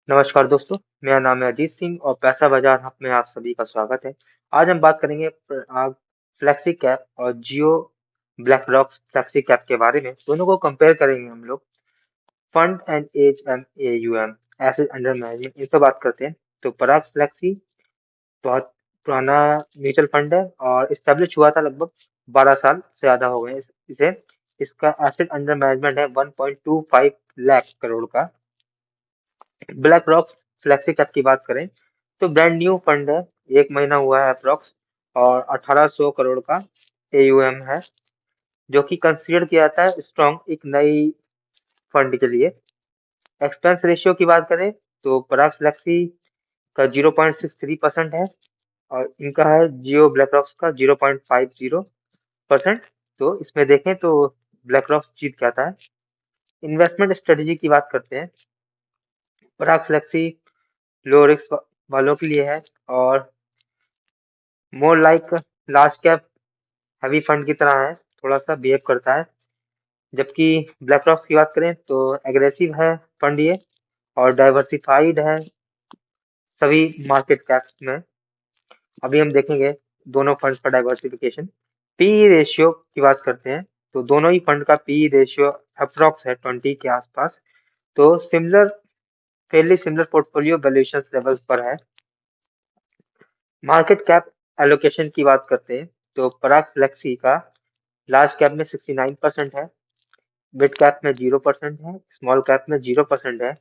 नमस्कार दोस्तों, मेरा नाम है अजीत सिंह और पैसा बाजार हब में आप सभी का स्वागत है। आज हम बात करेंगे फ्लेक्सी कैप और Jio black rock flexi cap के बारे में। दोनों को कंपेयर करेंगे हम लोग। Fund and age M A U M asset under management इन पर बात करते हैं। तो पराग फ्लेक्सी बहुत पुराना म्यूचुअल फंड है और इस्टेब्लिश हुआ था लगभग 12 साल से ज्यादा हो गए इसे। इसका एसेट अंडर मैनेजमेंट है 1.25 लाख करोड़ का। ब्लैक रॉक फ्लेक्सी कैप की बात करें तो ब्रांड न्यू फंड है, 1 महीना हुआ है अप्रोक्स, और 1800 करोड़ का एयूएम है, जो कि कंसीडर किया जाता है स्ट्रॉन्ग एक नई फंड के लिए। एक्सपेंस रेशियो की बात करें तो पराग फ्लेक्सी का 0.63% है और इनका है जियो ब्लैक रॉक्स का 0.50%। तो इसमें देखें तो ब्लैक रॉक्स जीत जाता है। इन्वेस्टमेंट स्ट्रेटेजी की बात करते हैं। पराग फ्लेक्सी लो रिस्क वालों के लिए है और more like large cap heavy fund की तरह है, थोड़ा सा बिहेव करता है। जबकि ब्लैक रॉक्स की बात करें तो एग्रेसिव है फंड ये और डाइवर्सिफाइड है सभी मार्केट कैप्स में। अभी हम देखेंगे दोनों फंड्स का डाइवर्सिफिकेशन। पी रेशियो की बात करते हैं तो दोनों ही फंड का पी रेशियो अप्रोक्स है 20 के आसपास। तो similar Fairlie similar portfolio valuation level पर है। मार्केट कैप एलोकेशन की बात करते हैं तो पराग फ्लेक्सी का लार्ज कैप में 69% है, मिड कैप में 0% है, स्मॉल कैप में 0% है।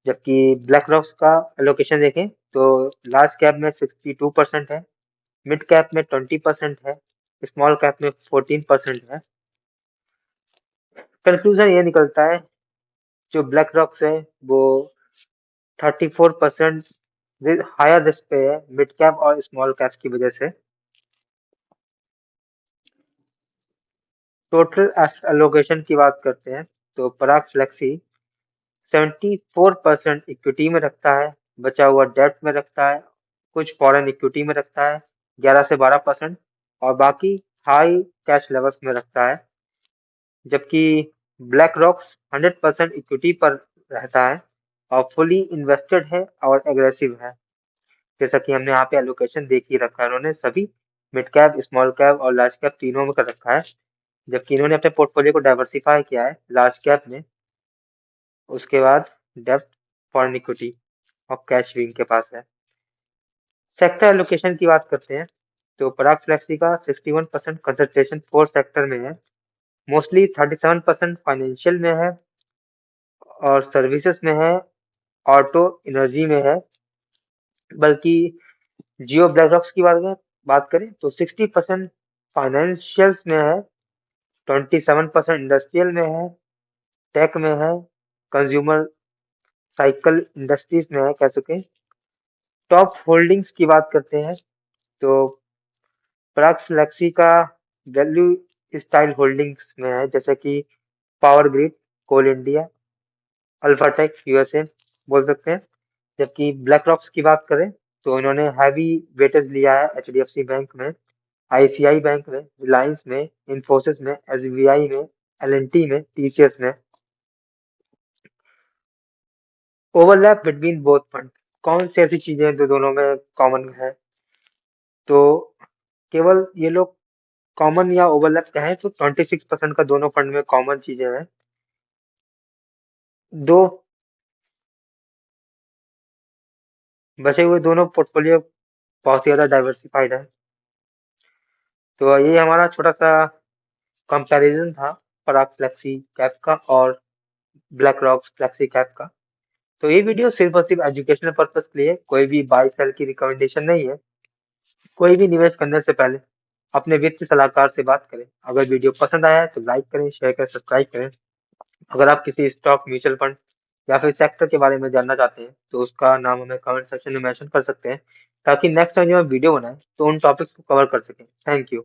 जबकि ब्लैक रॉक्स का एलोकेशन देखें तो लार्ज कैप में 62% है, मिड कैप में 20% है, स्मॉल कैप में 14% है। कंक्लूजन ये निकलता है, जो ब्लैक रॉक्स है वो 34% हायर रिस्क पे है मिड कैप और स्मॉल कैप की वजह से। टोटल एसेट एलोकेशन की बात करते हैं तो पराग फ्लेक्सी 74% इक्विटी में रखता है, बचा हुआ डेब्ट में रखता है, कुछ फॉरेन इक्विटी में रखता है 11 से 12%, और बाकी हाई कैश लेवल्स में रखता है। जबकि ब्लैक रॉक्स 100% इक्विटी पर रहता है और फुली इन्वेस्टेड है और एग्रेसिव है। जैसा कि हमने यहाँ पे एलोकेशन देख ही रखा है, उन्होंने सभी मिड कैप, स्मॉल कैप और लार्ज कैप तीनों में कर रखा है। जबकि इन्होंने अपने पोर्टफोलियो को डाइवर्सिफाई किया है लार्ज कैप में, उसके बाद डेब्ट, फॉरेन इक्विटी और कैश भी इनके पास है। सेक्टर एलोकेशन की बात करते हैं तो पराग फ्लेक्सी का 61% कंसंट्रेशन फोर सेक्टर में है। मोस्टली 37% फाइनेंशियल में है और सर्विसेज में है, ऑटो एनर्जी में है। बल्कि जियो ब्लैक रॉक्स की बात करें तो 60% फाइनेंशियल्स में है, 27% इंडस्ट्रियल में है, टेक में है, कंज्यूमर साइकिल इंडस्ट्रीज में है कह सके। टॉप होल्डिंग्स की बात करते हैं तो पराग फ्लेक्सी का वैल्यू स्टाइल होल्डिंग्स में है, जैसे कि पावर ग्रिड, कोल इंडिया, अल्फाटेक यूएसए बोल सकते हैं। जबकि ब्लैक रॉक्स की बात करें तो इन्होंने हैवी वेटेज लिया है एचडीएफसी बैंक में, आईसीआई बैंक में, रिलायंस में, इंफोसिस में, एसबीआई में, एलएनटी में, टीसीएस में। ओवरलैप बिटवीन बोथ फंड, कौन सी ऐसी चीजें हैं जो दोनों में कॉमन है? तो केवल ये लोग कॉमन या ओवरलैप कहें तो 26% का दोनों फंड में कॉमन चीजें हैं। दो बचे हुए दोनों पोर्टफोलियो बहुत ही ज्यादा डाइवर्सिफाइड है। तो ये हमारा छोटा सा कंपैरिजन था पराग फ्लेक्सी कैप का और ब्लैक रॉक्स फ्लेक्सी कैप का। तो ये वीडियो सिर्फ और सिर्फ एजुकेशनल पर्पज के लिए है, कोई भी बाई सेल की रिकमेंडेशन नहीं है। कोई भी निवेश करने से पहले अपने वित्तीय सलाहकार से बात करें। अगर वीडियो पसंद आया है तो लाइक करें, शेयर करें, सब्सक्राइब करें। अगर आप किसी स्टॉक, म्यूचुअल फंड या फिर सेक्टर के बारे में जानना चाहते हैं तो उसका नाम हमें कमेंट सेक्शन में मेंशन कर सकते हैं, ताकि नेक्स्ट टाइम जब हम वीडियो बनाएं तो उन टॉपिक्स को कवर कर सकें। Thank you.